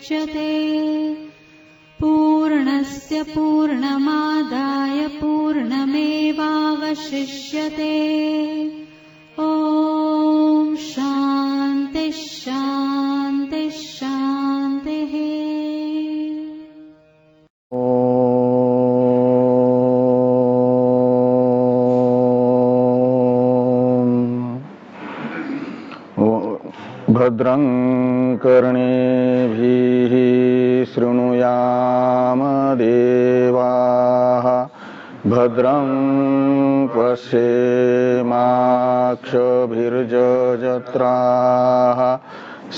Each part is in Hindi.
मुच्यते पूर्णस्य पूर्णमादाय पूर्णमेवावशिष्यते। ॐ शान्ति शान्ति शान्तिः। भद्रं कर्णेभिः शृणुयाम देवाः भद्रं पश्येमाक्षभिर्यजत्राः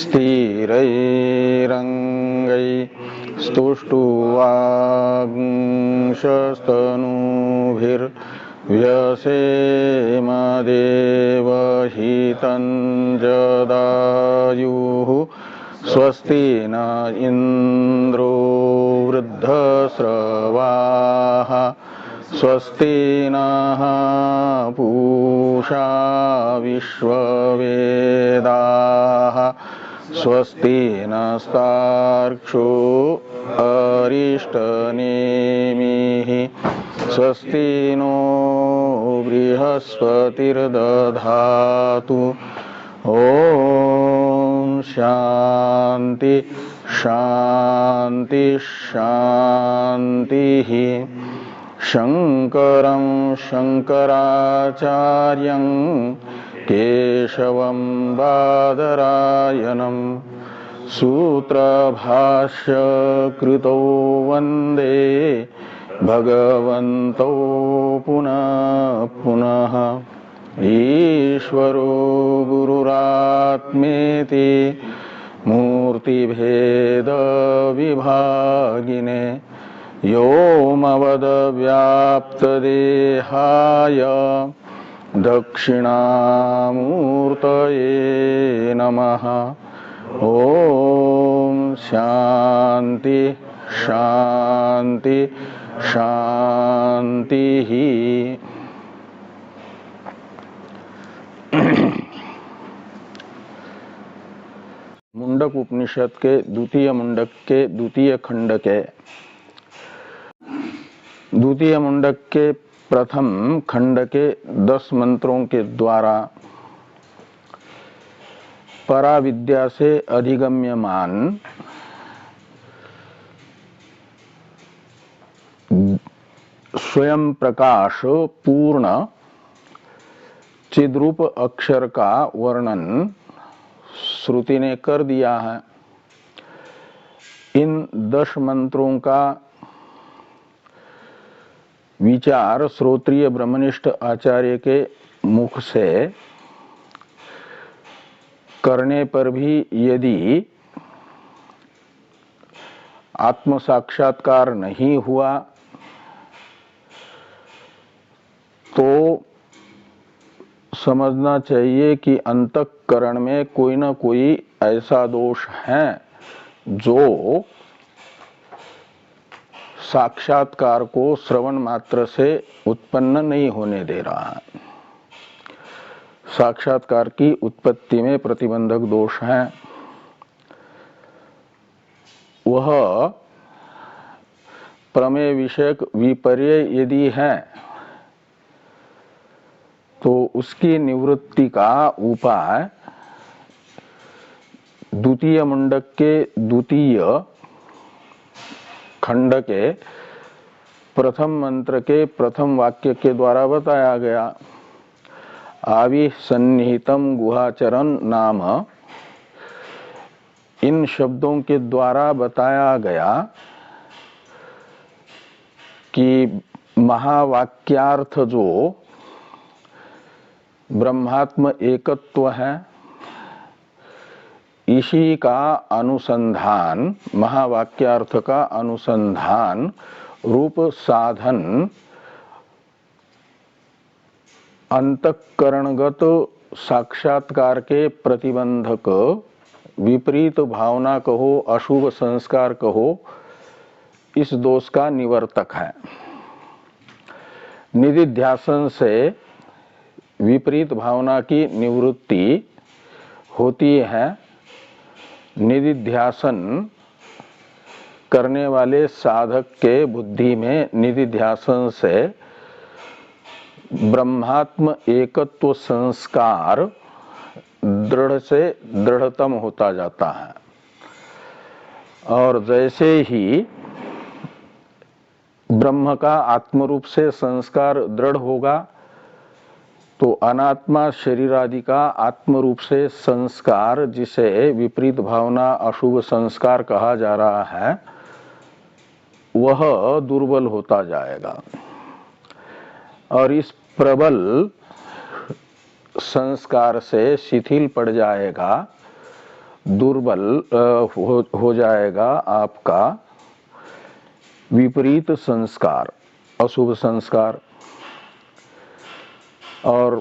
स्थिरैरङ्गैस्तुष्टुवांशस्तनूभिर्व्यसेम देवहितं जदायुः स्वस्ति न इन्द्रो वृद्धस्रवाः स्वस्ति नः पूषा विश्ववेदाः स्वस्ति नस्तार्क्ष्यो अरिष्टनेमिः स्वस्ति नो बृहस्पतिर्दधातु। ॐ शान्ति शान्ति शान्तिः। शङ्करं शङ्कराचार्यं केशवं बादरायणं सूत्रभाष्य कृतो वन्दे भगवन्तौ पुनः पुनः। ईश्वरो गुरुरात्मेति मूर्तिभेदविभागिने व्योमवद्व्याप्तदेहाय दक्षिणामूर्तये नमः। ॐ शान्ति शान्ति शान्तिः। मुंडक उपनिषद के द्वितीय मुंडक के द्वितीय खंड के द्वितीय मुंडक के प्रथम खंड के 10 मंत्रों के द्वारा पराविद्या से अधिगम्यमान स्वयं प्रकाश पूर्ण चिद्रूप अक्षर का वर्णन श्रुति ने कर दिया है। इन 10 मंत्रों का विचार श्रोत्रिय ब्रह्मनिष्ठ आचार्य के मुख से करने पर भी यदि आत्म साक्षात्कार नहीं हुआ तो समझना चाहिए कि अंतःकरण में कोई न कोई ऐसा दोष है जो साक्षात्कार को श्रवण मात्र से उत्पन्न नहीं होने दे रहा है। साक्षात्कार की उत्पत्ति में प्रतिबंधक दोष है। वह प्रमेय विषयक विपर्य यदि है तो उसकी निवृत्ति का उपाय द्वितीय मुंडक के द्वितीय खंड के प्रथम मंत्र के प्रथम वाक्य के द्वारा बताया गया। आविसन्निहितम गुहाचरण नाम, इन शब्दों के द्वारा बताया गया कि महावाक्यार्थ जो ब्रह्मात्म एकत्व है, इसी का अनुसंधान, महावाक्यार्थ का अनुसंधान रूप साधन अंतःकरणगत साक्षात्कार के प्रतिबंधक विपरीत भावना कहो, अशुभ संस्कार कहो, इस दोष का निवर्तक है। निधिध्यासन से विपरीत भावना की निवृत्ति होती है। निधिध्यासन करने वाले साधक के बुद्धि में निधिध्यासन से ब्रह्मात्म एकत्व संस्कार दृढ़ से दृढ़तम होता जाता है। और जैसे ही ब्रह्म का आत्म रूप से संस्कार दृढ़ होगा तो अनात्मा शरीर आदि का आत्म रूप से संस्कार, जिसे विपरीत भावना अशुभ संस्कार कहा जा रहा है, वह दुर्बल होता जाएगा। और इस प्रबल संस्कार से शिथिल पड़ जाएगा, दुर्बल हो जाएगा आपका विपरीत संस्कार, अशुभ संस्कार। और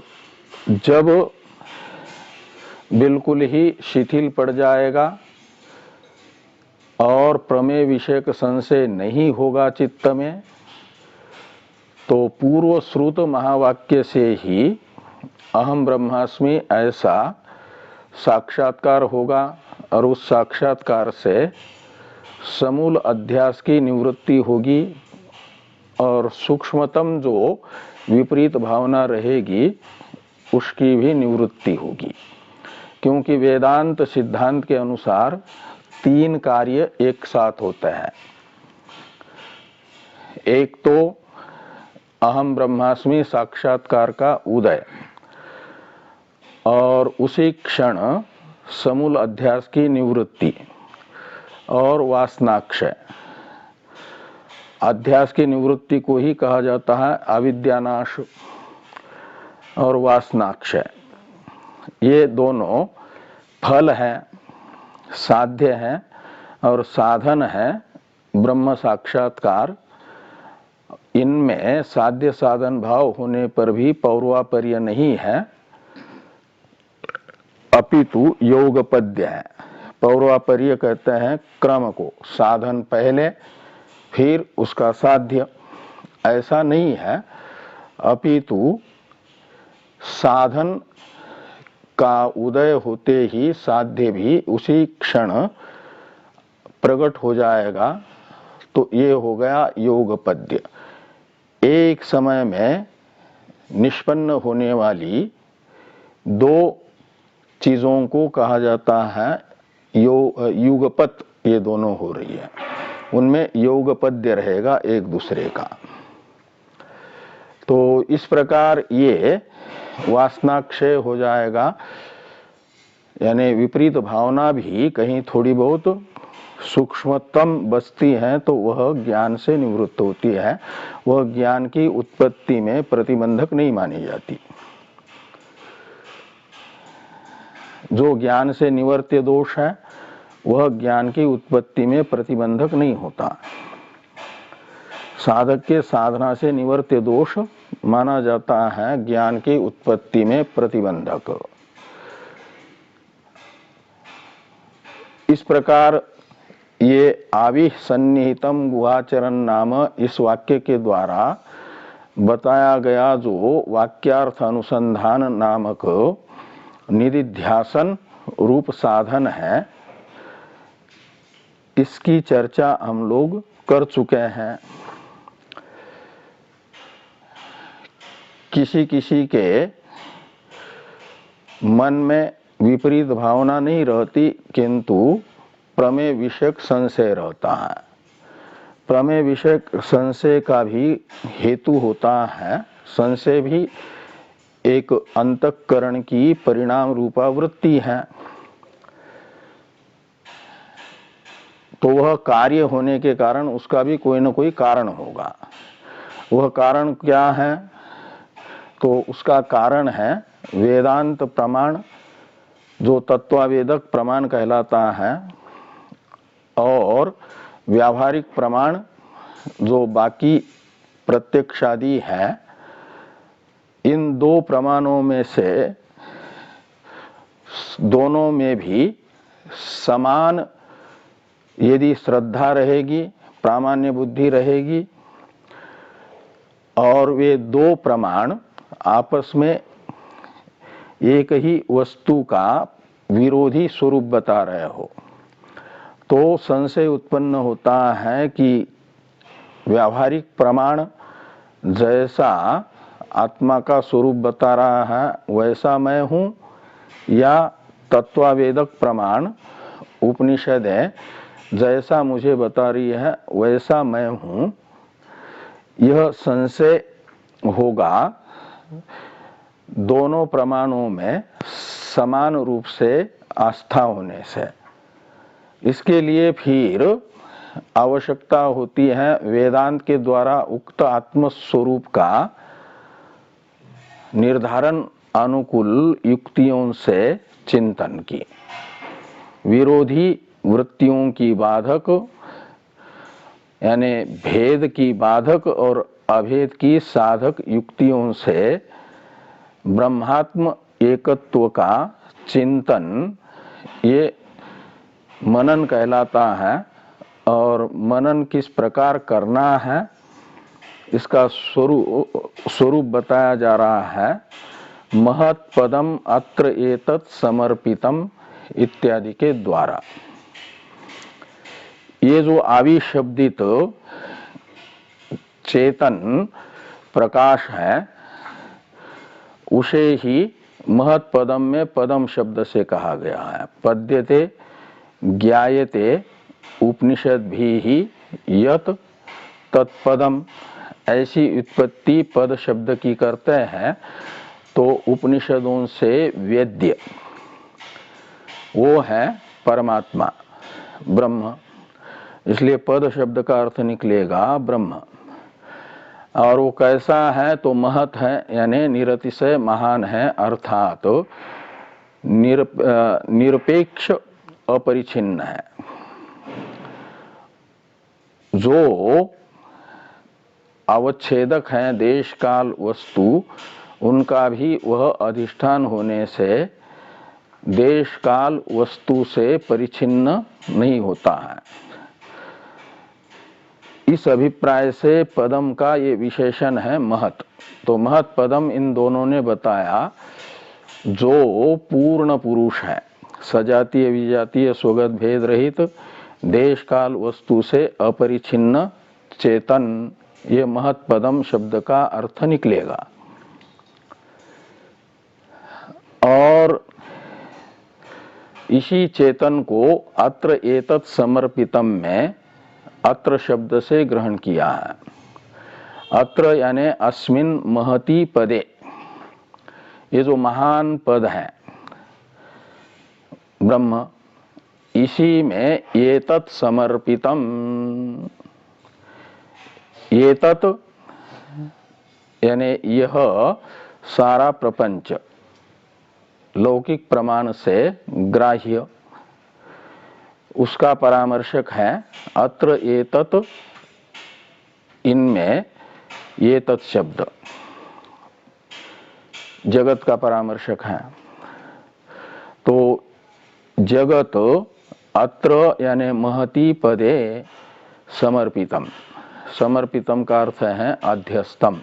जब बिल्कुल ही शिथिल पड़ जाएगा और प्रमेय विषयक संशय नहीं होगा चित्त में, तो पूर्व श्रुत महावाक्य से ही अहम ब्रह्मास्मि ऐसा साक्षात्कार होगा और उस साक्षात्कार से समूल अध्यास की निवृत्ति होगी और सूक्ष्मतम जो विपरीत भावना रहेगी उसकी भी निवृत्ति होगी। क्योंकि वेदांत सिद्धांत के अनुसार तीन कार्य एक साथ होते हैं। एक तो अहम ब्रह्मास्मि साक्षात्कार का उदय और उसी क्षण समूल अध्यास की निवृत्ति और वासनाक्षय। अध्यास की निवृत्ति को ही कहा जाता है अविद्यानाश और वासनाक्षय। ये दोनों फल हैं, साध्य हैं और साधन है ब्रह्म साक्षात्कार। इनमें साध्य साधन भाव होने पर भी पौर्वापर्य नहीं है, अपितु योगपद्य है। पौर्वापर्य कहते हैं क्रम को, साधन पहले फिर उसका साध्य, ऐसा नहीं है। अपितु साधन का उदय होते ही साध्य भी उसी क्षण प्रकट हो जाएगा, तो ये हो गया योगपद्य। एक समय में निष्पन्न होने वाली दो चीजों को कहा जाता है युगपत। ये दोनों हो रही है, उनमें योगपद्य रहेगा एक दूसरे का। तो इस प्रकार ये वासनाक्षय हो जाएगा, यानी विपरीत भावना भी कहीं थोड़ी बहुत सूक्ष्मतम बसती है तो वह ज्ञान से निवृत्त होती है। वह ज्ञान की उत्पत्ति में प्रतिबंधक नहीं मानी जाती। जो ज्ञान से निवर्त्य दोष है वह ज्ञान की उत्पत्ति में प्रतिबंधक नहीं होता। साधक के साधना से निवर्त्य दोष माना जाता है ज्ञान की उत्पत्ति में प्रतिबंधक। इस प्रकार ये आविसन्निहितम गुहाचरण नाम इस वाक्य के द्वारा बताया गया जो वाक्यार्थ अनुसंधान नामक निधिध्यासन रूप साधन है, इसकी चर्चा हम लोग कर चुके हैं। किसी किसी के मन में विपरीत भावना नहीं रहती, किंतु प्रमेय विषयक संशय रहता है। प्रमेय विषयक संशय का भी हेतु होता है। संशय भी एक अंतःकरण की परिणाम रूपा वृत्ति है। तो वह कार्य होने के कारण उसका भी कोई न कोई कारण होगा। वह कारण क्या है? तो उसका कारण है वेदांत प्रमाण, जो तत्वावेदक प्रमाण कहलाता है, और व्यावहारिक प्रमाण जो बाकी प्रत्यक्षादि है। इन दो प्रमाणों में से दोनों में भी समान यदि श्रद्धा रहेगी, प्रामाण्य बुद्धि रहेगी, और वे दो प्रमाण आपस में एक ही वस्तु का विरोधी स्वरूप बता रहे हो, तो संशय उत्पन्न होता है कि व्यावहारिक प्रमाण जैसा आत्मा का स्वरूप बता रहा है वैसा मैं हूँ, या तत्वावेदक प्रमाण उपनिषदें जैसा मुझे बता रही है वैसा मैं हूँ। यह संशय होगा दोनों प्रमाणों में समान रूप से आस्था होने से। इसके लिए फिर आवश्यकता होती है वेदांत के द्वारा उक्त आत्मस्वरूप का निर्धारण अनुकूल युक्तियों से चिंतन की। विरोधी वृत्तियों की बाधक यानी भेद की बाधक और अभेद की साधक युक्तियों से ब्रह्मात्म एकत्व का चिंतन ये मनन कहलाता है। और मनन किस प्रकार करना है इसका स्वरूप बताया जा रहा है। महत् पदम अत्र एतत् समर्पितम इत्यादि के द्वारा। ये जो आविशब्दित चेतन प्रकाश है उसे ही महत् पदम में पदम शब्द से कहा गया है। पद्यते ज्ञायते उपनिषद भी ही यत तत्पदम, ऐसी उत्पत्ति पद शब्द की करते हैं तो उपनिषदों से वेद्य वो है परमात्मा ब्रह्म, इसलिए पद शब्द का अर्थ निकलेगा ब्रह्म। और वो कैसा है तो महत है यानी निरतिशय महान है, अर्थात तो निरपेक्ष अपरिछिन्न है। जो अवच्छेदक है देश काल वस्तु उनका भी वह अधिष्ठान होने से देश काल वस्तु से परिचिन्न नहीं होता है। इस अभिप्राय से पदम का ये विशेषण है महत। तो महत पदम इन दोनों ने बताया जो पूर्ण पुरुष है, सजातीय विजातीय स्वगत भेद रहित देश काल वस्तु से अपरिछिन्न चेतन, ये महत पदम शब्द का अर्थ निकलेगा। और इसी चेतन को अत्र एतत् समर्पितम में अत्र शब्द से ग्रहण किया है। अत्र यानी अस्मिन महती पदे, ये जो महान पद है ब्रह्म, इसी में एतत् समर्पितम, एतत् यानी यह सारा प्रपंच लौकिक प्रमाण से ग्राह्य, उसका परामर्शक है अत्र एतत्, इनमें एतत् शब्द जगत का परामर्शक है। तो जगत अत्र यानी महती पदे समर्पितम, समर्पितम का अर्थ है अध्यस्तम।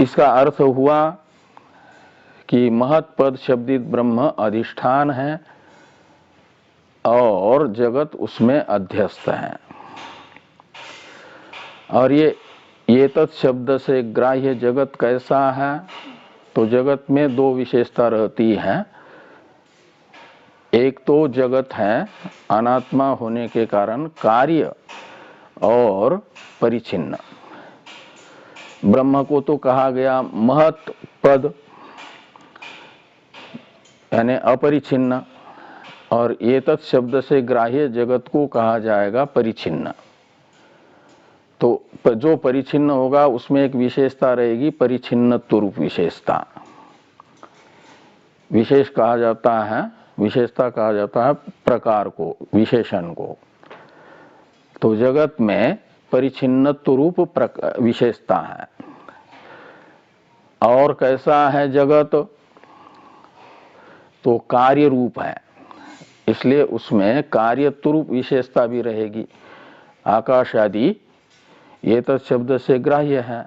इसका अर्थ हुआ कि महत् पद शब्दित ब्रह्म अधिष्ठान है और जगत उसमें अध्यस्त है। और ये तत् शब्द से ग्राह्य जगत कैसा है तो जगत में दो विशेषता रहती है। एक तो जगत है अनात्मा होने के कारण कार्य और परिचिन्न। ब्रह्म को तो कहा गया महत् पद यानी अपरिचिन्न, और एतत् शब्द से ग्राह्य जगत को कहा जाएगा परिचिन्न। तो जो परिचिन्न होगा उसमें एक विशेषता रहेगी, परिचिन्नत्व रूप विशेषता। विशेष कहा जाता है, विशेषता कहा जाता है प्रकार को, विशेषण को। तो जगत में परिचिन्नत्व रूप विशेषता है। और कैसा है जगत तो कार्य रूप है, इसलिए उसमें कार्यत्व रूप विशेषता भी रहेगी। आकाश आदि ये तो शब्द से ग्राह्य है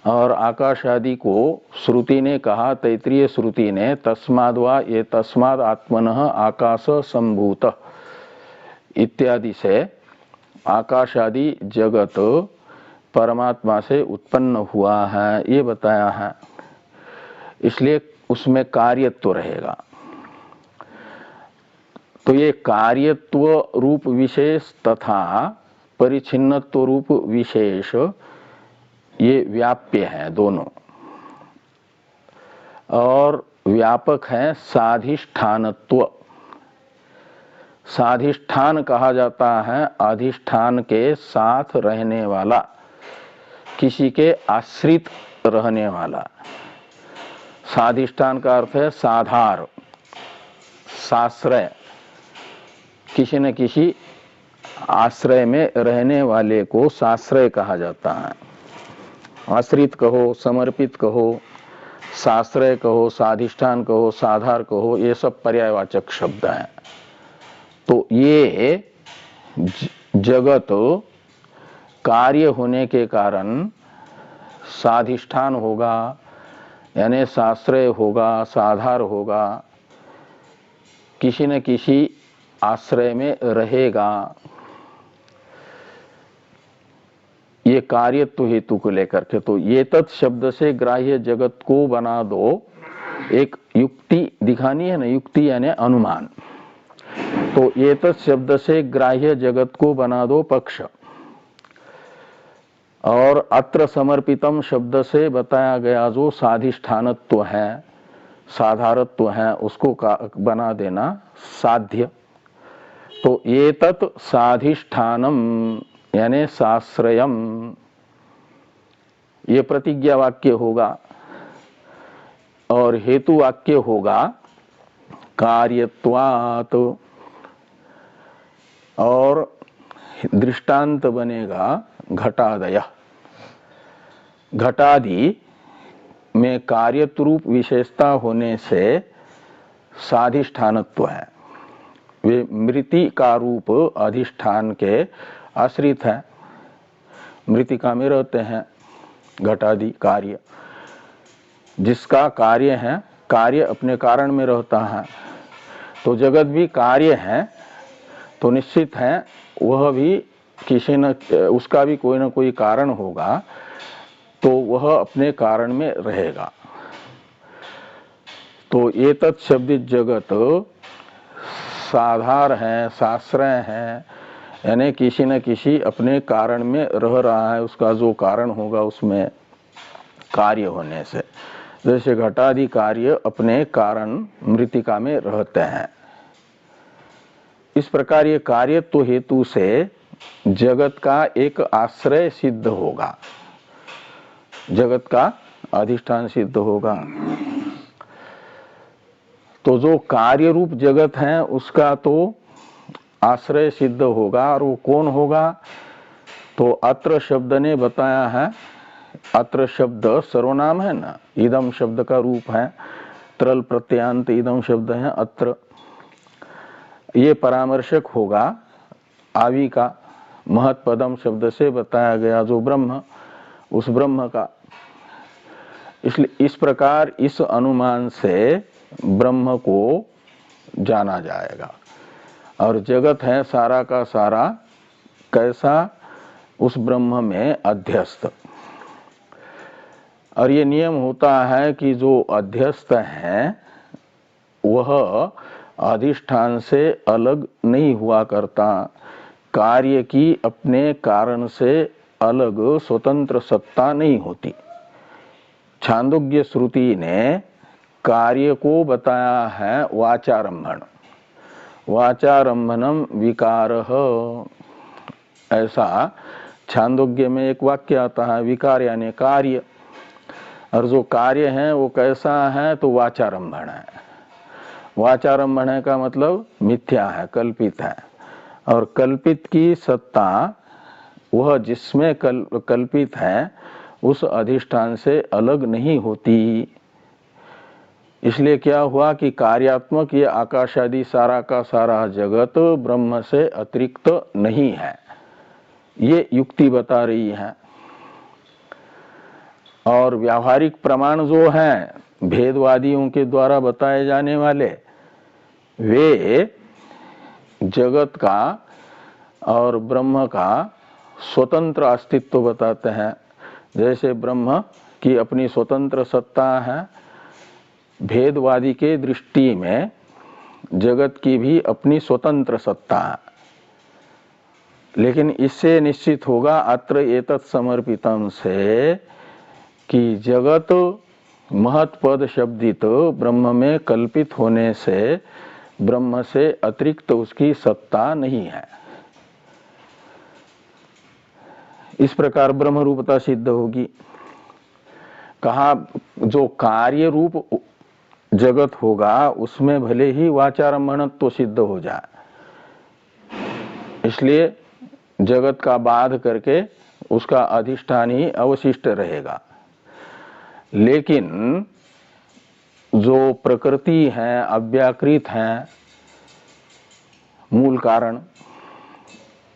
और आकाश आदि को श्रुति ने कहा, तैत्रीय श्रुति ने, तस्माद्वा ये तस्माद् आत्मनः आकाश संभूत इत्यादि से आकाश आदि जगत परमात्मा से उत्पन्न हुआ है, ये बताया है। इसलिए उसमें कार्यत्व रहेगा। तो ये कार्यत्व रूप विशेष तथा परिच्छिन्नत्व रूप विशेष ये व्याप्य है दोनों, और व्यापक है साधिष्ठानत्व। साधिष्ठान कहा जाता है अधिष्ठान के साथ रहने वाला, किसी के आश्रित रहने वाला। साधिष्ठान का अर्थ है साधार, साश्रय, किसी न किसी आश्रय में रहने वाले को साश्रय कहा जाता है। आश्रित कहो, समर्पित कहो, साश्रय कहो, साधिष्ठान कहो, साधार कहो, ये सब पर्यायवाचक शब्द हैं। तो ये जगत कार्य होने के कारण साधिष्ठान होगा, यानी साश्रय होगा, साधार होगा, किसी न किसी आश्रय में रहेगा। ये कार्यत्व हेतु को लेकर के। तो ये तत् शब्द से ग्राह्य जगत को बना दो, एक युक्ति दिखानी है ना, युक्ति यानी अनुमान। तो ये तत् शब्द से ग्राह्य जगत को बना दो पक्ष, और अत्र समर्पितम शब्द से बताया गया जो साधिष्ठानत्व है, साधारत्व है, उसको बना देना साध्य। तो ये तत् साधिष्ठानम यानी साश्रयम, ये प्रतिज्ञा वाक्य होगा, और हेतु वाक्य होगा कार्यत्वात्, और दृष्टांत बनेगा घटादय। घटादि में कार्यत्रूप विशेषता होने से साधिष्ठानत्व है, वे मृतिका रूप अधिष्ठान के आश्रित है, मृतिका में रहते हैं। घटादि कार्य जिसका कार्य है, कार्य अपने कारण में रहता है। तो जगत भी कार्य है, तो निश्चित है वह भी किसी न उसका भी कोई न कोई कारण होगा, तो वह अपने कारण में रहेगा। तो ये तत्शब्दित जगत साधार है, साश्रय है, यानी किसी न किसी अपने कारण में रह रहा है, उसका जो कारण होगा उसमें कार्य होने से। जैसे घटादि कार्य अपने कारण मृतिका में रहते हैं, इस प्रकार ये कार्यत्व हेतु से जगत का एक आश्रय सिद्ध होगा, जगत का अधिष्ठान सिद्ध होगा। तो जो कार्य रूप जगत है उसका तो आश्रय सिद्ध होगा, और वो कौन होगा? तो अत्र शब्द ने बताया है। अत्र शब्द सर्वनाम है ना, इदम शब्द का रूप है, त्रल प्रत्यांत इदम शब्द है अत्र। ये परामर्शक होगा आदि का, महत्पदम शब्द से बताया गया जो ब्रह्म, उस ब्रह्म का। इसलिए इस प्रकार इस अनुमान से ब्रह्म को जाना जाएगा। और जगत है सारा का सारा कैसा? उस ब्रह्म में अध्यस्त। और ये नियम होता है कि जो अध्यस्त है वह अधिष्ठान से अलग नहीं हुआ करता, कार्य की अपने कारण से अलग स्वतंत्र सत्ता नहीं होती। छांदोग्य श्रुति ने कार्य को बताया है वाचारंभण, वाचारंभनम विकारः, ऐसा छांदोग्य में एक वाक्य आता है, विकार यानी कार्य। और जो कार्य है वो कैसा है? तो वाचारंभण है। वाचारंभण है का मतलब मिथ्या है, कल्पित है। और कल्पित की सत्ता वह जिसमें कल्पित है उस अधिष्ठान से अलग नहीं होती। इसलिए क्या हुआ कि कार्यात्मक ये आकाश आदि सारा का सारा जगत ब्रह्म से अतिरिक्त नहीं है, ये युक्ति बता रही है। और व्यावहारिक प्रमाण जो हैं भेदवादियों के द्वारा बताए जाने वाले, वे जगत का और ब्रह्म का स्वतंत्र अस्तित्व बताते हैं। जैसे ब्रह्म की अपनी स्वतंत्र सत्ता है, भेदवादी के दृष्टि में जगत की भी अपनी स्वतंत्र सत्ता है। लेकिन इससे निश्चित होगा अत्र एतत् समर्पितम से कि जगत महत्पद शब्दित ब्रह्म में कल्पित होने से ब्रह्म से अतिरिक्त उसकी सत्ता नहीं है। इस प्रकार ब्रह्म रूपता सिद्ध होगी। कहा जो कार्य रूप जगत होगा उसमें भले ही वाचारम्भणत्व सिद्ध हो जाए, इसलिए जगत का बाध करके उसका अधिष्ठान ही अवशिष्ट रहेगा। लेकिन जो प्रकृति है, अव्याकृत है, मूल कारण,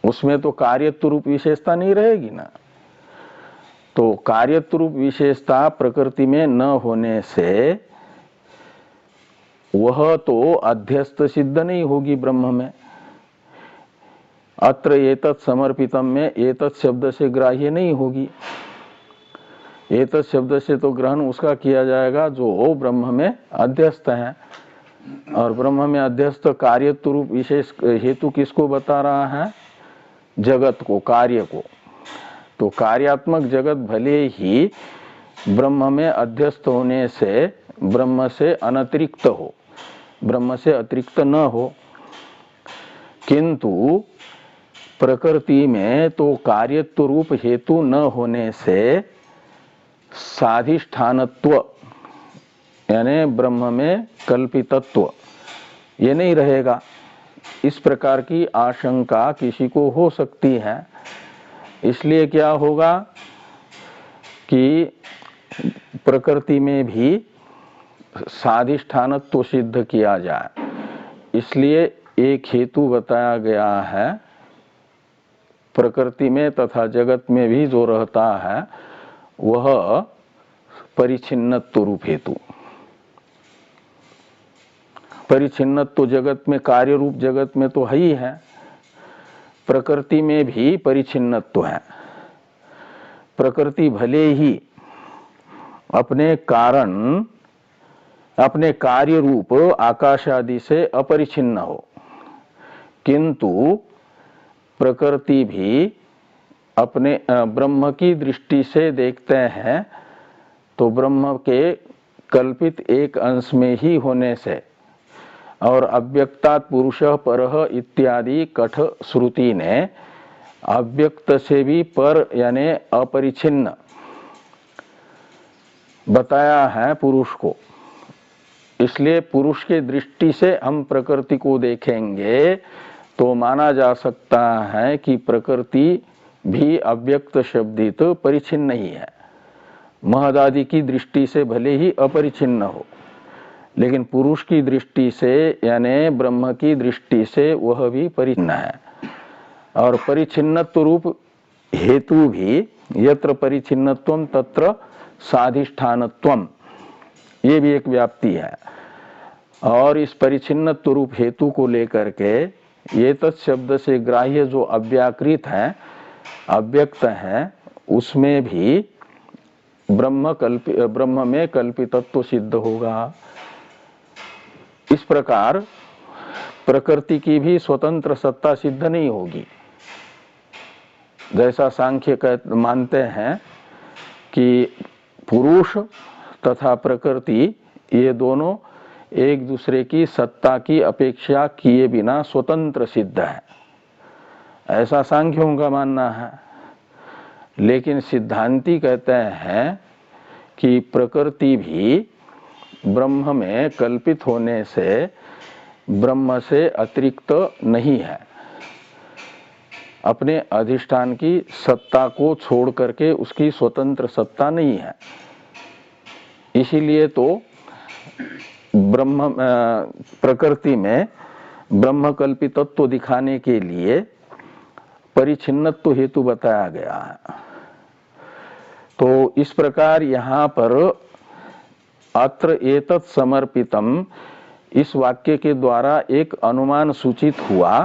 उसमें तो कार्यत्व रूप विशेषता नहीं रहेगी ना। तो कार्यत्व रूप विशेषता प्रकृति में न होने से वह तो अध्यस्त सिद्ध नहीं होगी ब्रह्म में। अत्र एतत् समर्पितम में एतत् शब्द से ग्राह्य नहीं होगी। एतत् शब्द से तो ग्रहण उसका किया जाएगा जो ब्रह्म में अध्यस्त है, और ब्रह्म में अध्यस्त कार्यत्व रूप विशेष हेतु किसको बता रहा है? जगत को, कार्य को। तो कार्यात्मक जगत भले ही ब्रह्म में अध्यस्त होने से ब्रह्म से अनतिरिक्त हो, ब्रह्म से अतिरिक्त न हो, किंतु प्रकृति में तो कार्यत्व रूप हेतु न होने से साधिष्ठानत्व यानी ब्रह्म में कल्पितत्व ये नहीं रहेगा। इस प्रकार की आशंका किसी को हो सकती है। इसलिए क्या होगा कि प्रकृति में भी साधिष्ठानत्व सिद्ध किया जाए। इसलिए एक हेतु बताया गया है, प्रकृति में तथा जगत में भी जो रहता है वह परिच्छिन्नत्व रूप हेतु। परिच्छिन्नत्व जगत में, कार्य रूप जगत में तो है ही है, प्रकृति में भी परिच्छिन्नत्व है। प्रकृति भले ही अपने कारण, अपने कार्य रूप आकाश आदि से अपरिच्छिन्न हो, किंतु प्रकृति भी अपने ब्रह्म की दृष्टि से देखते हैं तो ब्रह्म के कल्पित एक अंश में ही होने से, और अव्यक्तात् पुरुषः परः इत्यादि कठ श्रुति ने अव्यक्त से भी पर यानी अपरिच्छिन्न बताया है पुरुष को। इसलिए पुरुष के दृष्टि से हम प्रकृति को देखेंगे तो माना जा सकता है कि प्रकृति भी अव्यक्त शब्दित परिच्छिन्न ही है। महदादि की दृष्टि से भले ही अपरिच्छिन्न हो, लेकिन पुरुष की दृष्टि से यानी ब्रह्म की दृष्टि से वह भी परिच्छिन्न है। और परिच्छिन्नत्व रूप हेतु भी यत्र परिच्छिन्नत्वम तत्र साधिष्ठानत्वम, ये भी एक व्याप्ति है। और इस परिच्छिन्नत्व रूप हेतु को लेकर के ये तत् शब्द से ग्राह्य जो अव्याकृत है, अव्यक्त है, उसमें भी ब्रह्म में कल्पितत्व सिद्ध होगा। इस प्रकार प्रकृति की भी स्वतंत्र सत्ता सिद्ध नहीं होगी। जैसा सांख्य मानते हैं कि पुरुष तथा प्रकृति ये दोनों एक दूसरे की सत्ता की अपेक्षा किए बिना स्वतंत्र सिद्ध है, ऐसा सांख्यों का मानना है। लेकिन सिद्धांती कहते हैं कि प्रकृति भी ब्रह्म में कल्पित होने से ब्रह्म से अतिरिक्त नहीं है, अपने अधिष्ठान की सत्ता को छोड़ करके उसकी स्वतंत्र सत्ता नहीं है। इसीलिए तो ब्रह्म प्रकृति में ब्रह्म कल्पितत्व दिखाने के लिए परिच्छिन्नत्व हेतु बताया गया है। तो इस प्रकार यहाँ पर अत्र एतत् समर्पितम, इस वाक्य के द्वारा एक अनुमान सूचित हुआ।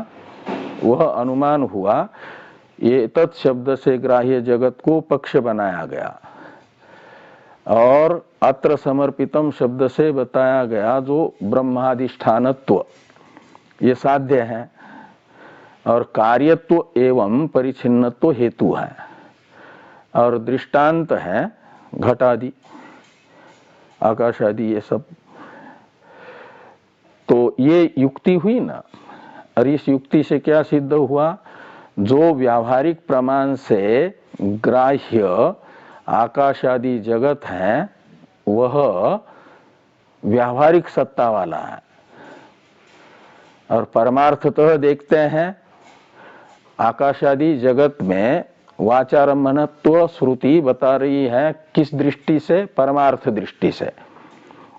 वह अनुमान हुआ एतत् शब्द से ग्राह्य जगत को पक्ष बनाया गया, और अत्र समर्पितम शब्द से बताया गया जो ब्रह्माधिष्ठानत्व ये साध्य है, और कार्यत्व एवं परिच्छिन्नत्व हेतु है, और दृष्टांत है घटादि आकाश आदि ये सब। तो ये युक्ति हुई ना, और इस युक्ति से क्या सिद्ध हुआ, जो व्यावहारिक प्रमाण से ग्राह्य आकाश आदि जगत है वह व्यावहारिक सत्ता वाला है, और परमार्थतः देखते हैं आकाश आदि जगत में वाचारम्भनत्व श्रुति बता रही है किस दृष्टि से, परमार्थ दृष्टि से।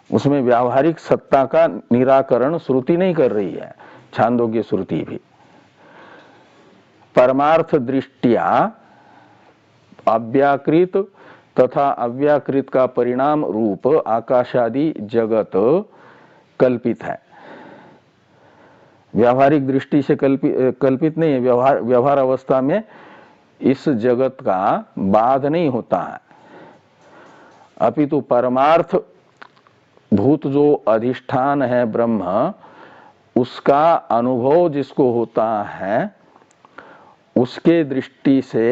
उसमें व्यावहारिक सत्ता का निराकरण श्रुति नहीं कर रही है, छांदोग्य श्रुति भी। परमार्थ दृष्टिया अव्याकृत तथा अव्याकृत का परिणाम रूप आकाशादि जगत कल्पित है। व्यावहारिक दृष्टि से कल्पित नहीं है, व्यवहार अवस्था में इस जगत का बाध नहीं होता है, अपितु परमार्थ भूत जो अधिष्ठान है ब्रह्म, उसका अनुभव जिसको होता है उसके दृष्टि से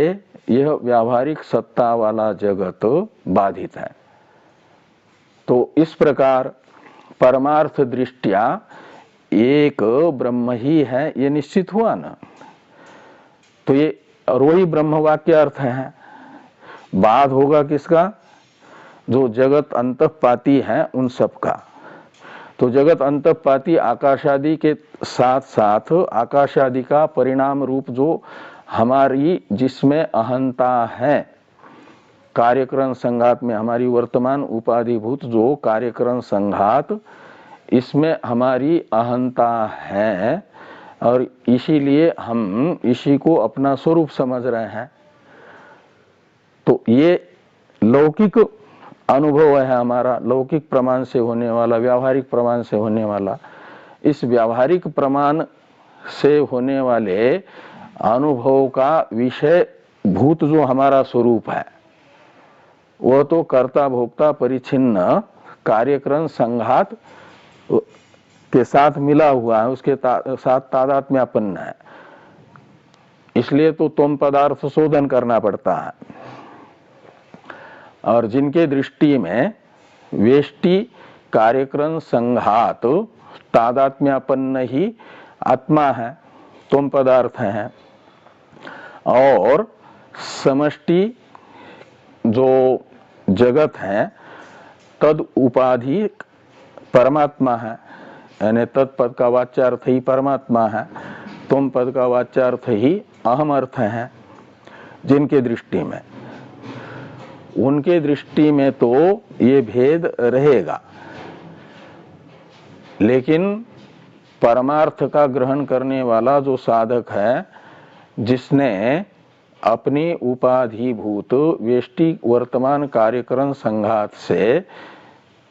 यह व्यावहारिक सत्ता वाला जगत बाधित है। तो इस प्रकार परमार्थ दृष्टिया एक ब्रह्म ही है ये निश्चित हुआ ना। तो ये और वही ब्रह्म वाक्य अर्थ है। बाध होगा किसका, जो जगत अंतःपाती है उन सब का। तो जगत अंतःपाती आकाशादि के साथ साथ आकाशादि का परिणाम रूप जो हमारी जिसमें अहंता है, कार्यकरण संघात में हमारी वर्तमान उपाधिभूत जो कार्यकरण संघात, इसमें हमारी अहंता है, और इसीलिए हम इसी को अपना स्वरूप समझ रहे हैं। तो ये लौकिक अनुभव है हमारा, लौकिक प्रमाण से होने वाला, व्यावहारिक प्रमाण से होने वाला। इस व्यावहारिक प्रमाण से होने वाले अनुभव का विषय भूत जो हमारा स्वरूप है वह तो कर्ता भोक्ता परिच्छिन्न कार्यक्रम संघात के साथ मिला हुआ है, उसके साथ तादात्म्यापन्न है। इसलिए तो तुम पदार्थ शोधन करना पड़ता है। और जिनके दृष्टि में वेष्टि कार्यक्रम संघात तादात्म्यापन्न ही आत्मा है, तुम पदार्थ है, और समष्टि जो जगत है तद उपाधि परमात्मा है, यानी तत्पद का वाच्यार्थ ही परमात्मा है, तुम पद का वाच्यार्थ ही अहम अर्थ है। जिनके दृष्टि में, उनके दृष्टि में तो ये भेद रहेगा, लेकिन परमार्थ का ग्रहण करने वाला जो साधक है, जिसने अपनी उपाधिभूत वेष्टि वर्तमान कार्यकरण संघात से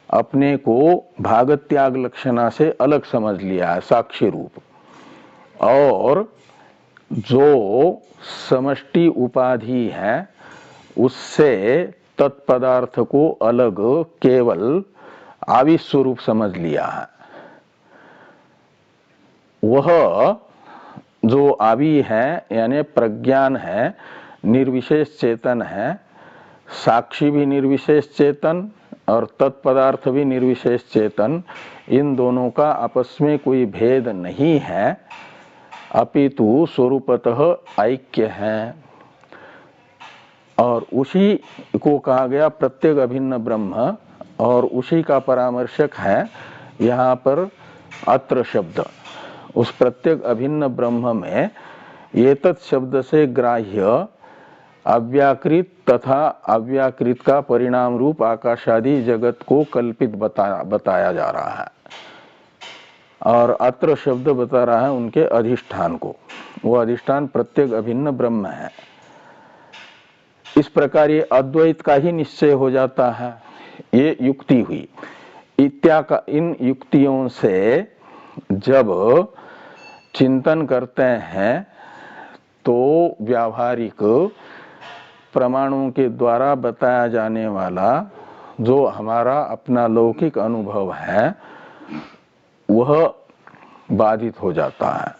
अपने को भागत त्याग लक्षणा से अलग समझ लिया है साक्षी रूप, और जो समष्टि उपाधि है उससे तत्पदार्थ को अलग केवल आविस्वरूप समझ लिया है, वह जो आवी है यानी प्रज्ञान है, निर्विशेष चेतन है, साक्षी भी निर्विशेष चेतन और तत्पदार्थ भी निर्विशेष चेतन, इन दोनों का आपस में कोई भेद नहीं है, अपितु स्वरूपतः ऐक्य है। और उसी को कहा गया प्रत्येक अभिन्न ब्रह्म, और उसी का परामर्शक है यहाँ पर अत्र शब्द। उस प्रत्येक अभिन्न ब्रह्म में एतत् शब्द से ग्राह्य अव्याकृत तथा अव्याकृत का परिणाम रूप आकाशादि जगत को कल्पित बताया जा रहा है, और अत्र शब्द बता रहा है उनके अधिष्ठान को। वो अधिष्ठान प्रत्येक अभिन्न ब्रह्म है। इस प्रकार ये अद्वैत का ही निश्चय हो जाता है। ये युक्ति हुई। इन युक्तियों से जब चिंतन करते हैं तो व्यावहारिक प्रमाणों के द्वारा बताया जाने वाला जो हमारा अपना लौकिक अनुभव है वह बाधित हो जाता है।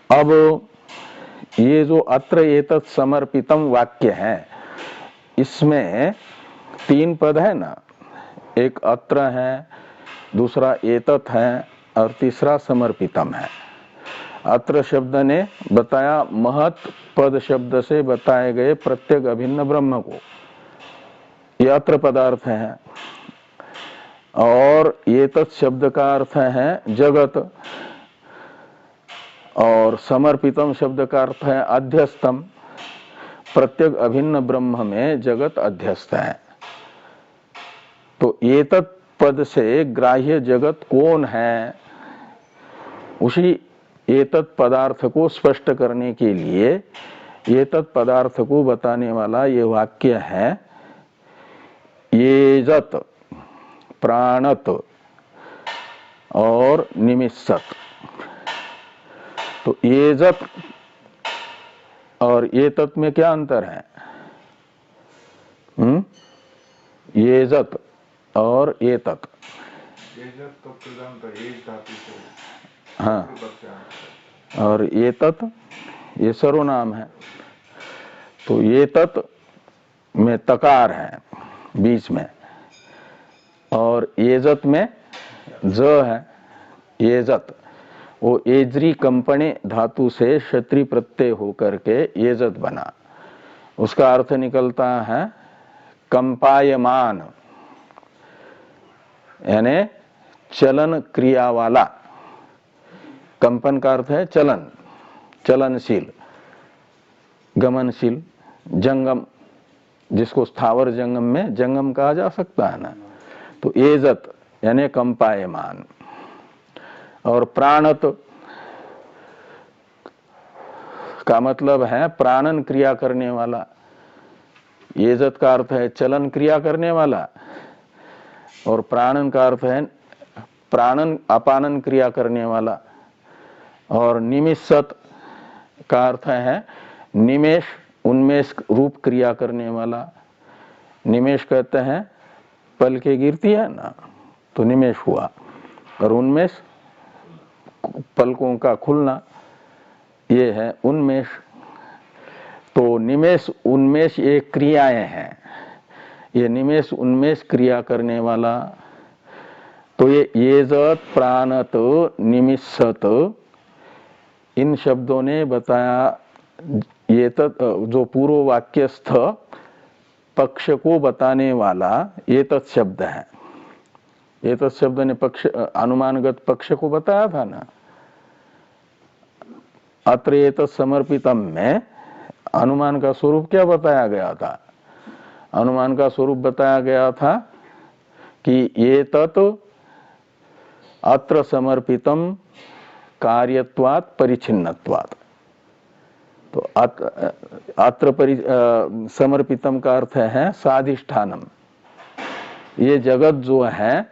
अब ये जो अत्र एतत् समर्पितम वाक्य है, इसमें 3 पद है ना, एक अत्र है, दूसरा एतत् है और तीसरा समर्पितम है। अत्र शब्द ने बताया महत् पद शब्द से बताए गए प्रत्येक अभिन्न ब्रह्म को, ये अत्र पदार्थ है। और एतत् शब्द का अर्थ है जगत, और समर्पितम शब्द का अर्थ है अध्यस्तम। प्रत्येक अभिन्न ब्रह्म में जगत अध्यस्त है। तो एतत् पद से ग्राह्य जगत कौन है, उसी एतत् पदार्थ को स्पष्ट करने के लिए एतत् पदार्थ को बताने वाला ये वाक्य है येजत, प्राणत और निमिषत। तो येजत और एतत् में क्या अंतर है? येजत और एतत्, हाँ, और एतत् ये सर्वनाम है। तो एतत् में तकार है बीच में, और येजत में ज है। येजत वो एजरी कंपने धातु से क्षत्रि प्रत्यय होकर के येजत बना। उसका अर्थ निकलता है कंपायमान, यानी चलन क्रिया वाला। कंपन का अर्थ है चलन, चलनशील, गमनशील, जंगम, जिसको स्थावर जंगम में जंगम कहा जा सकता है ना। तो एजत यानी कंपायमान। और प्राणत का मतलब है प्राणन क्रिया करने वाला। येजत का अर्थ है चलन क्रिया करने वाला, और प्राणन का अर्थ है प्राणन अपानन क्रिया करने वाला। और निमिषत का अर्थ है निमेष, उन्मेष रूप क्रिया करने वाला। निमेष कहते हैं पल के गिरती है ना, तो निमेष हुआ। और उन्मेष पलकों का खुलना, ये है उन्मेष। तो निमेष उन्मेष ये क्रियाएं हैं। ये निमेष उन्मेष क्रिया करने वाला। तो ये येजत, प्राणत, निमिषत, इन शब्दों ने बताया ये जो पूर्व वाक्यस्थ पक्ष को बताने वाला ये शब्द है। ये शब्द ने पक्ष, अनुमानगत पक्ष को बताया था ना। अत्र एतत् समर्पितम में अनुमान का स्वरूप क्या बताया गया था? अनुमान का स्वरूप बताया गया था कि एतत् अत्र समर्पितम कार्यत्वात् परिच्छिन्नत्वात्। तो अत्र समर्पितम का अर्थ है साधिष्ठानम। ये जगत जो है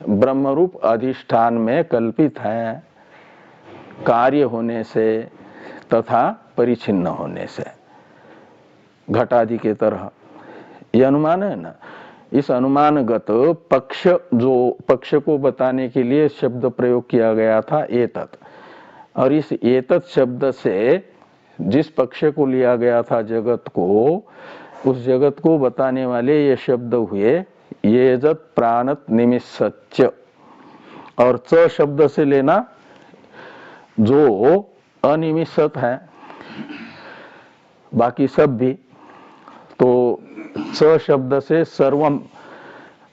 ब्रह्मरूप अधिष्ठान में कल्पित है, कार्य होने से तथा परिच्छिन्न होने से, घटादि के तरह। ये अनुमान है ना। इस अनुमानगत पक्ष, जो पक्ष को बताने के लिए शब्द प्रयोग किया गया था एतत्, और इस एतत् शब्द से जिस पक्ष को लिया गया था जगत को, उस जगत को बताने वाले ये शब्द हुए येजत, प्राणत, निमिषच्च। और च शब्द से लेना जो अनिमिषत है, बाकी सब भी। तो च शब्द से सर्वम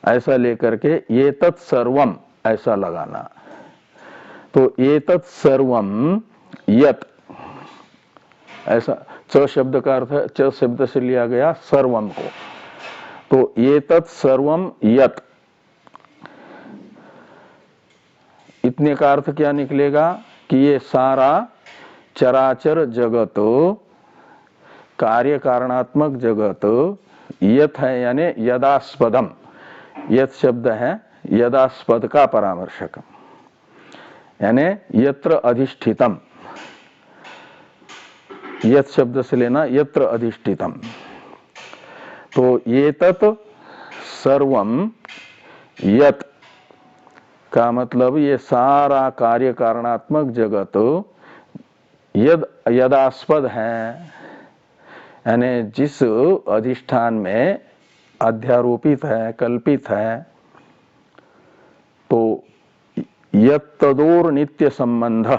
ऐसा लेकर के ये तत् सर्वम ऐसा लगाना। तो ये तत् सर्वम यत, ऐसा च शब्द का अर्थ है, च शब्द से लिया गया सर्वम को। तो ये तत् सर्वम यत, इतने का अर्थ क्या निकलेगा कि ये सारा चराचर जगत कार्य कारणात्मक जगत यत है यानी यदास्पदम, यत शब्द है यदास्पद का परामर्शक, यानी यत्र अधिष्ठितम, यत शब्द से लेना यत्र अधिष्ठितम। तो ये तत् सर्वम, यत का मतलब ये सारा कार्य कारणात्मक जगत यद यदास्पद है, यानी जिस अधिष्ठान में अध्यारोपित है, कल्पित है। तो यत्तदोर नित्य संबंध,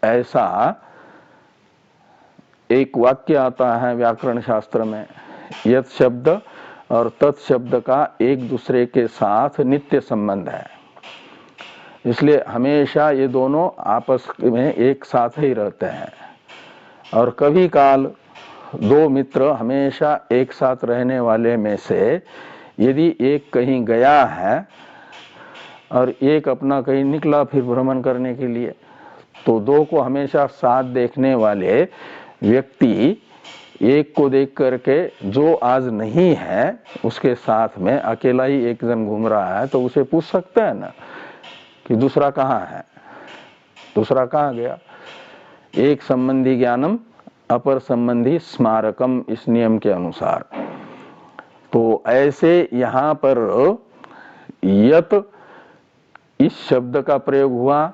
ऐसा एक वाक्य आता है व्याकरण शास्त्र में। यत शब्द और तत् शब्द का एक दूसरे के साथ नित्य संबंध है, इसलिए हमेशा ये दोनों आपस में एक साथ ही रहते हैं। और कभी काल दो मित्र हमेशा एक साथ रहने वाले में से यदि एक कहीं गया है और एक अपना कहीं निकला फिर भ्रमण करने के लिए, तो दो को हमेशा साथ देखने वाले व्यक्ति एक को देख करके जो आज नहीं है उसके साथ में अकेला ही एक जन घूम रहा है, तो उसे पूछ सकते हैं ना कि दूसरा कहाँ है, दूसरा कहाँ गया। एक संबंधी ज्ञानम अपर संबंधी स्मारकम, इस नियम के अनुसार। तो ऐसे यहाँ पर यत इस शब्द का प्रयोग हुआ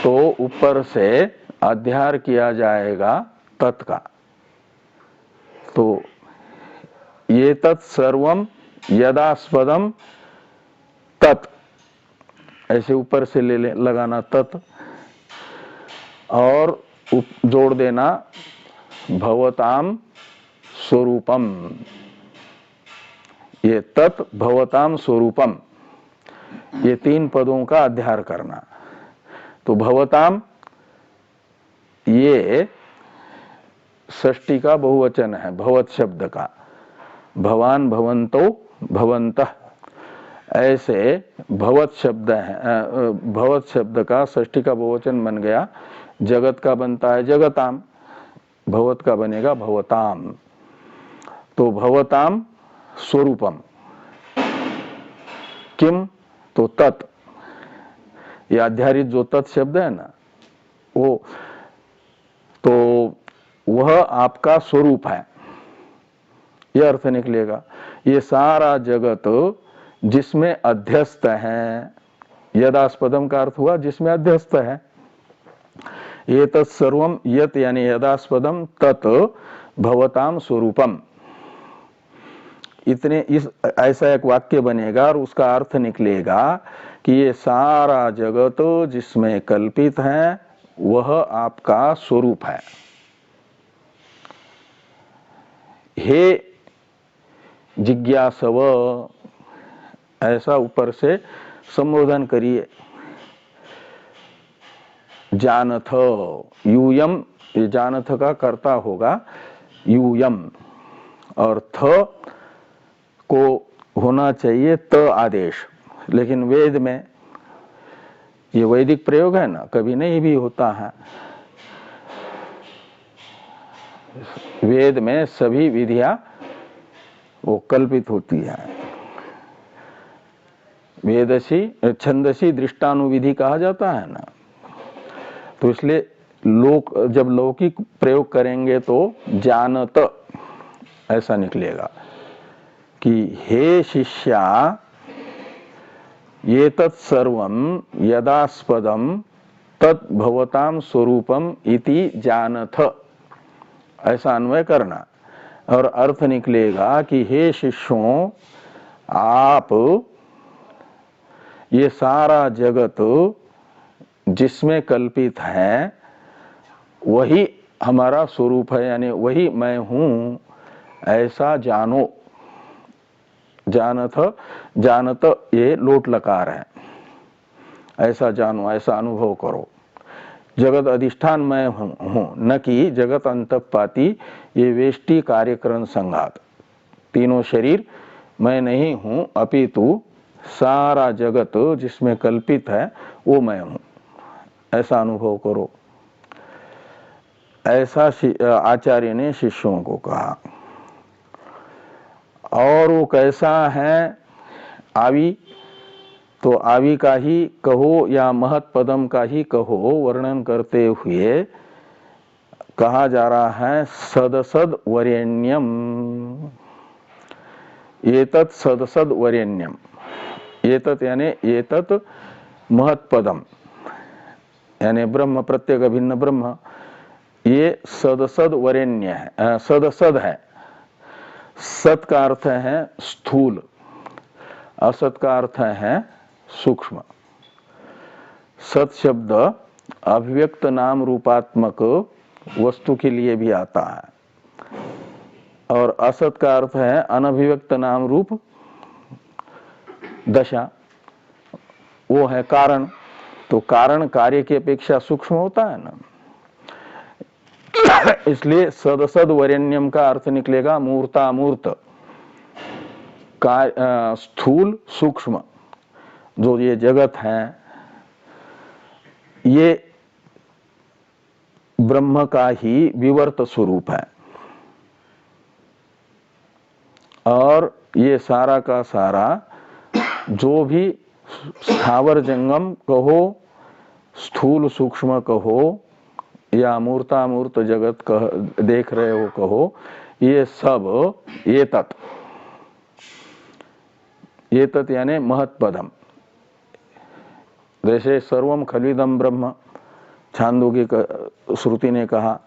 तो ऊपर से अध्यार किया जाएगा तत् का। तो ये तत् सर्वम यदास्पदम तत्, ऐसे ऊपर से ले लगाना तत्, और जोड़ देना भवताम स्वरूपम। ये तत् भवताम स्वरूपम, ये तीन पदों का अध्यार करना। तो भवताम ये षष्ठी का बहुवचन है भवत शब्द का, भवान भवंतो भवंतः, ऐसे भवत शब्द है, भवत शब्द का षष्ठी का बहुवचन बन गया। जगत का बनता है जगताम, भवत का बनेगा भवताम। तो भवताम स्वरूपम किम, तो तत्, ये आध्यारित जो तत् शब्द है ना वो, तो वह आपका स्वरूप है, यह अर्थ निकलेगा। ये सारा जगत जिसमें अध्यस्त है, यदास्पदम का अर्थ हुआ जिसमें अध्यस्त है। ये तत्सर्वम यत यानी यदास्पदम तत् भवताम स्वरूपम, इतने इस ऐसा एक वाक्य बनेगा और उसका अर्थ निकलेगा कि ये सारा जगत जिसमें कल्पित है वह आपका स्वरूप है। हे जिज्ञासव, ऐसा ऊपर से संबोधन करिए। जानथ, यूयम, ये जानथ का कर्ता होगा यूयम, और थ को होना चाहिए त आदेश, लेकिन वेद में ये वैदिक प्रयोग है ना, कभी नहीं भी होता है। वेद में सभी विधियां वो कल्पित होती है। वेदसी छंदसी दृष्टानुविधि कहा जाता है ना, तो इसलिए लोक जब लौकिक प्रयोग करेंगे तो जानत ऐसा निकलेगा कि हे शिष्या ये तत्सर्वम यदास्पदम तत् भवताम स्वरूपम इति जानथ, ऐसा अन्वय करना। और अर्थ निकलेगा कि हे शिष्यों, आप ये सारा जगत जिसमें कल्पित है वही हमारा स्वरूप है, यानी वही मैं हूं, ऐसा जानो। जानथ, जानत ये लोट लकार है, ऐसा जानो, ऐसा अनुभव करो। जगत अधिष्ठान मैं हूं, न कि जगत अंतपाती, ये वेष्टि कार्यकरण संघात, तीनों शरीर मैं नहीं हूं, अपितु सारा जगत जिसमें कल्पित है वो मैं हूं, ऐसा अनुभव करो। ऐसा आचार्य ने शिष्यों को कहा। और वो कैसा है आवी, तो आवी का ही कहो या महत पदम का ही कहो वर्णन करते हुए कहा जा रहा है सदसद वरेण्यम, एतत् सदसद वरेण्यम, एतत् यानी एतत् महत पदम यानी ब्रह्म प्रत्येक अभिन्न ब्रह्म, ये सदसद वरेण्य है, सदसद है। सत का अर्थ है स्थूल, असत का अर्थ है सूक्ष्म। सत शब्द अभिव्यक्त नाम रूपात्मक वस्तु के लिए भी आता है और असत का अर्थ है अनभिव्यक्त नाम रूप दशा, वो है कारण। तो कारण कार्य की अपेक्षा सूक्ष्म होता है ना, इसलिए सदसद वरेण्यम का अर्थ निकलेगा मूर्तामूर्त, स्थूल सूक्ष्म। जो ये जगत है ये ब्रह्म का ही विवर्त स्वरूप है और ये सारा का सारा जो भी स्थावर जंगम कहो, स्थूल सूक्ष्म कहो या मूर्तामूर्त जगत कह देख रहे हो कहो, ये सब एतत् यानी महत्पदम। जैसे सर्वम खलिदम ब्रह्म छांदोग्य श्रुति ने कहा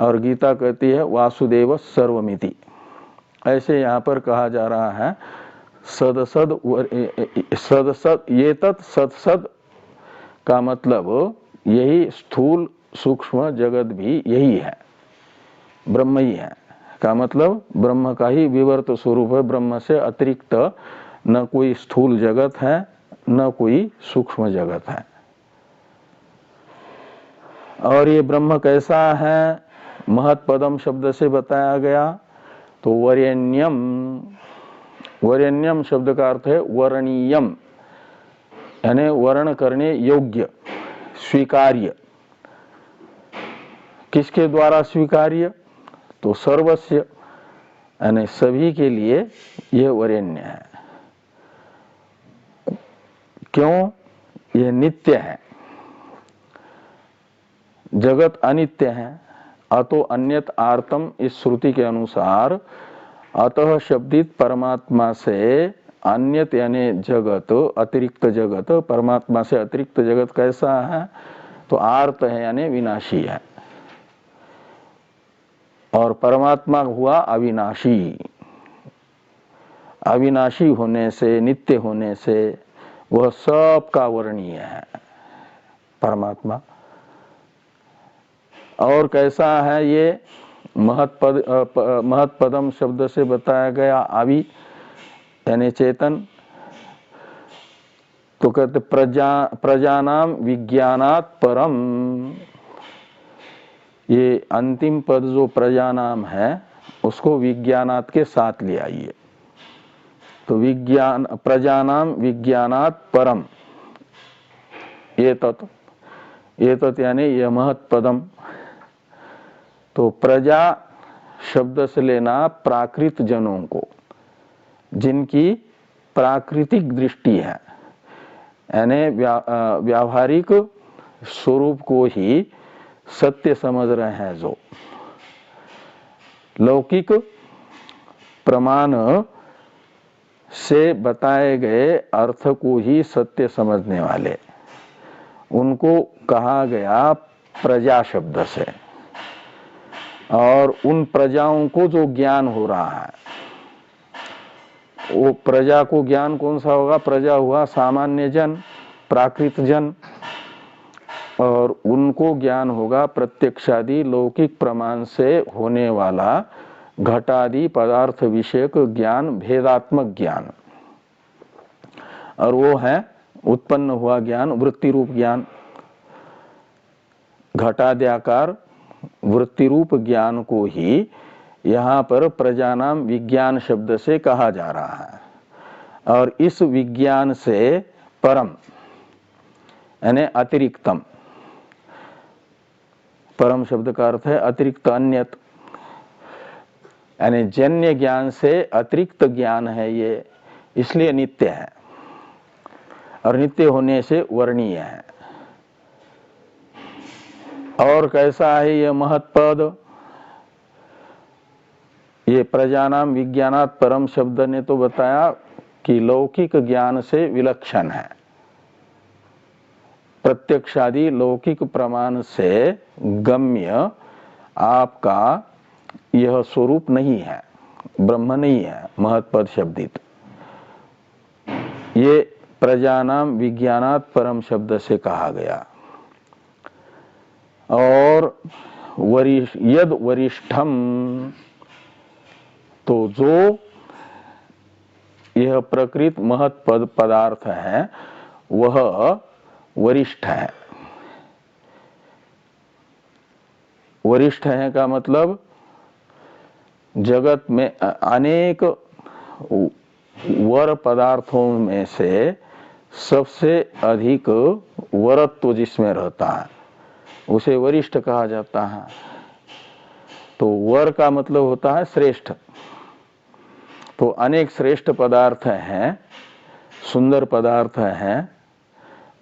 और गीता कहती है वासुदेव सर्वमिति, ऐसे यहाँ पर कहा जा रहा है सदसद एतत् सदसद का मतलब यही स्थूल सूक्ष्म जगत भी यही है, ब्रह्म ही है का मतलब ब्रह्म का ही विवर्त स्वरूप है। ब्रह्म से अतिरिक्त न कोई स्थूल जगत है न कोई सूक्ष्म जगत है। और ये ब्रह्म कैसा है, महत पदम शब्द से बताया गया। तो वरेण्यम, वरेण्यम शब्द का अर्थ है वर्णीयम यानी वर्ण करने योग्य, स्वीकार्य। किसके द्वारा स्वीकार्य, तो सर्वस्य यानी सभी के लिए यह वरेण्य है। क्यों, यह नित्य है, जगत अनित्य है। अतो अन्यत आर्तम, इस श्रुति के अनुसार अतः शब्दित परमात्मा से अन्यत यानी जगत, अतिरिक्त जगत, परमात्मा से अतिरिक्त जगत कैसा है, तो आर्त है यानी विनाशी है और परमात्मा हुआ अविनाशी। अविनाशी होने से, नित्य होने से वह सब का वर्णीय है परमात्मा। और कैसा है ये, महत्पदम शब्द से बताया गया आवी यानी चेतन। तो कहते प्रजानाम विज्ञानात् परम, ये अंतिम पद जो प्रजानाम है उसको विज्ञानात् के साथ ले आइए। तो विज्ञान, प्रजानाम विज्ञानात् परम एतत् यानी यह महत्पदम। तो प्रजा शब्द से लेना प्राकृत जनों को, जिनकी प्राकृतिक दृष्टि है यानी व्यावहारिक स्वरूप को ही सत्य समझ रहे हैं, जो लौकिक प्रमाण से बताए गए अर्थ को ही सत्य समझने वाले, उनको कहा गया प्रजा शब्द से। और उन प्रजाओं को जो ज्ञान हो रहा है, वो प्रजा को ज्ञान कौन सा होगा, प्रजा हुआ सामान्य जन, प्राकृत जन, और उनको ज्ञान होगा प्रत्यक्षादि लौकिक प्रमाण से होने वाला घटादि पदार्थ विषयक ज्ञान, भेदात्मक ज्ञान। और वो है उत्पन्न हुआ ज्ञान, वृत्ति रूप ज्ञान। घटाद्याकार वृत्ति रूप ज्ञान को ही यहाँ पर प्रजानाम विज्ञान शब्द से कहा जा रहा है। और इस विज्ञान से परम यानी अतिरिक्तम, परम शब्द का अर्थ है अतिरिक्त, अन्यत, यानी जन्य ज्ञान से अतिरिक्त ज्ञान है ये, इसलिए नित्य है और नित्य होने से वर्णीय है। और कैसा है ये महत्पद? ये प्रजानाम विज्ञानात् परम शब्द ने तो बताया कि लौकिक ज्ञान से विलक्षण है, प्रत्यक्षादि लौकिक प्रमाण से गम्य आपका यह स्वरूप नहीं है, ब्रह्म नहीं है महत्पद शब्दित। ये प्रजानाम विज्ञानात् परम शब्द से कहा गया। और यद वरिष्ठम, तो जो यह प्रकृत महत्पद पदार्थ है वह वरिष्ठ है। वरिष्ठ है का मतलब जगत में अनेक वर पदार्थों में से सबसे अधिक वरत्व जिसमें रहता है उसे वरिष्ठ कहा जाता है। तो वर का मतलब होता है श्रेष्ठ। तो अनेक श्रेष्ठ पदार्थ हैं, सुंदर पदार्थ हैं,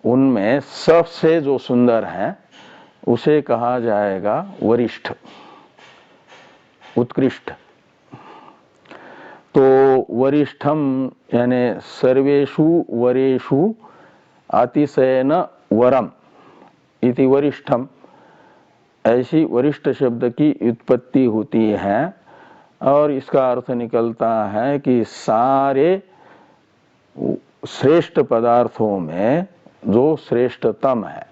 उनमें सबसे जो सुंदर है उसे कहा जाएगा वरिष्ठ, उत्कृष्ट। तो वरिष्ठम यानी सर्वेषु वरेषु अतिशयन वरम इति वरिष्ठम, ऐसी वरिष्ठ शब्द की उत्पत्ति होती है और इसका अर्थ निकलता है कि सारे श्रेष्ठ पदार्थों में जो श्रेष्ठतम है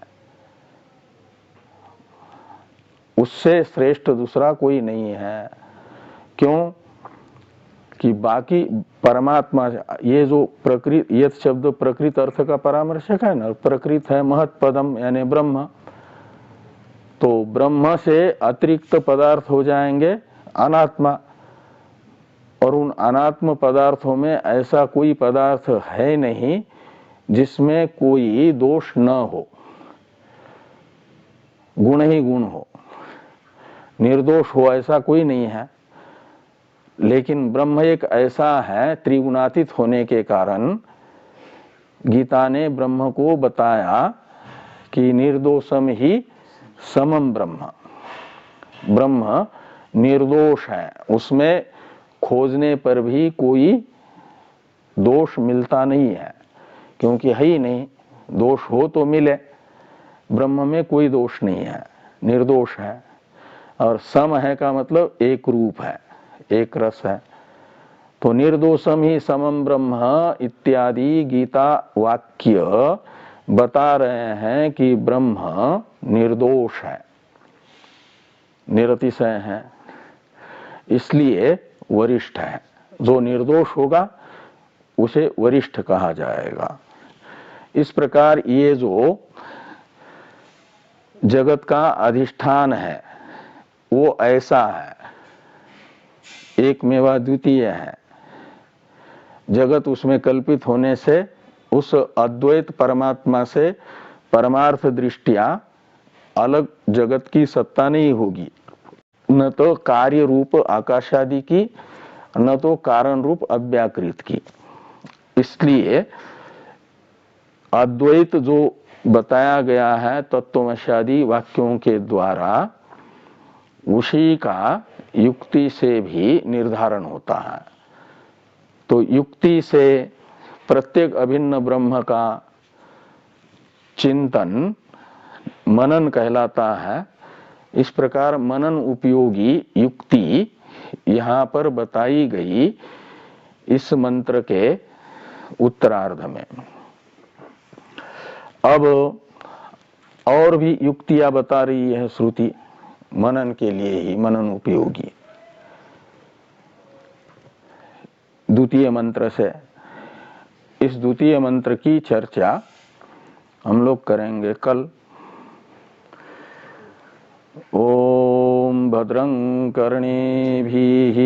उससे श्रेष्ठ दूसरा कोई नहीं है। क्यों कि बाकी परमात्मा, ये जो प्रकृत, ये शब्द प्रकृत अर्थ का परामर्शक है ना, प्रकृत है महत्पदम यानी ब्रह्म। तो ब्रह्म से अतिरिक्त पदार्थ हो जाएंगे अनात्मा, और उन अनात्म पदार्थों में ऐसा कोई पदार्थ है नहीं जिसमें कोई दोष न हो, गुण ही गुण हो, निर्दोष हो, ऐसा कोई नहीं है। लेकिन ब्रह्म एक ऐसा है, त्रिगुणातीत होने के कारण गीता ने ब्रह्म को बताया कि निर्दोषम ही समम ब्रह्म, ब्रह्म निर्दोष है, उसमें खोजने पर भी कोई दोष मिलता नहीं है, क्योंकि है ही नहीं। दोष हो तो मिले, ब्रह्म में कोई दोष नहीं है, निर्दोष है। और सम है का मतलब एक रूप है, एक रस है। तो निर्दोषम ही समम ब्रह्म इत्यादि गीता वाक्य बता रहे हैं कि ब्रह्म निर्दोष है, निरतिशय है, इसलिए वरिष्ठ है। जो निर्दोष होगा उसे वरिष्ठ कहा जाएगा। इस प्रकार ये जो जगत का अधिष्ठान है वो ऐसा है, एकमेवा द्वितीय है। जगत उसमें कल्पित होने से उस अद्वैत परमात्मा से परमार्थ दृष्टिया अलग जगत की सत्ता नहीं होगी, न तो कार्य रूप आकाशादि की, न तो कारण रूप अव्याकृत की। इसलिए अद्वैत जो बताया गया है तत्वमस्यादि वाक्यों के द्वारा, उसी का युक्ति से भी निर्धारण होता है। तो युक्ति से प्रत्येक अभिन्न ब्रह्म का चिंतन मनन कहलाता है। इस प्रकार मनन उपयोगी युक्ति यहाँ पर बताई गई इस मंत्र के उत्तरार्ध में। अब और भी युक्तियां बता रही है श्रुति मनन के लिए ही, मनन उपयोगी। द्वितीय मंत्र से, इस द्वितीय मंत्र की चर्चा हम लोग करेंगे कल। ओम भद्रं कर्णेभिः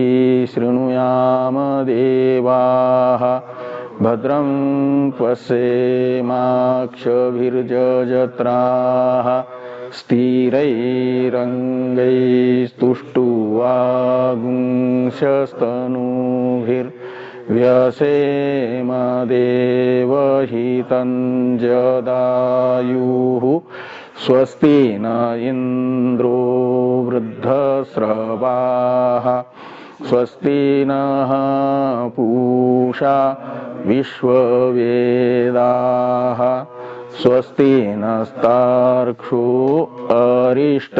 शृणुयाम देवाः, भद्रं पश्येमाक्षभिर्यजत्राः, स्थिरैरङ्गैस्तुष्टुवागुंशस्तनूभिर्व्यसेम देवहितं जदायुः स्वस्ति न इन्द्रो वृद्धस्रवाः स्वस्ति नः पूषा विश्ववेदाः स्वस्ति नस्तार्क्ष्यो अरिष्टनेमिः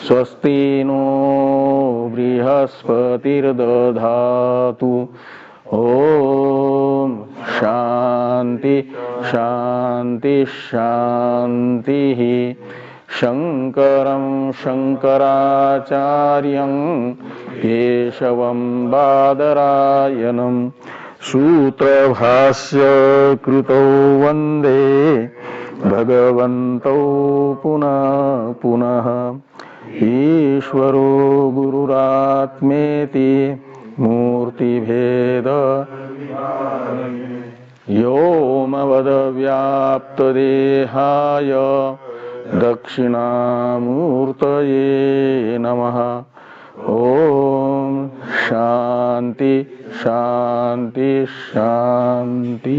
स्वस्ति नो बृहस्पतिर्दधातु ॐ शान्ति शान्ति शान्तिः शङ्करं शङ्कराचार्यं केशवं बादरायणं सूत्रभाष्य कृतौ वन्दे भगवन्तौ पुनः पुनः ईश्वरो गुरुरात्मेति मूर्तिभेद व्योमवद्व्याप्तदेहाय दक्षिणामूर्तये नमः। ओम शांति शांति शांति।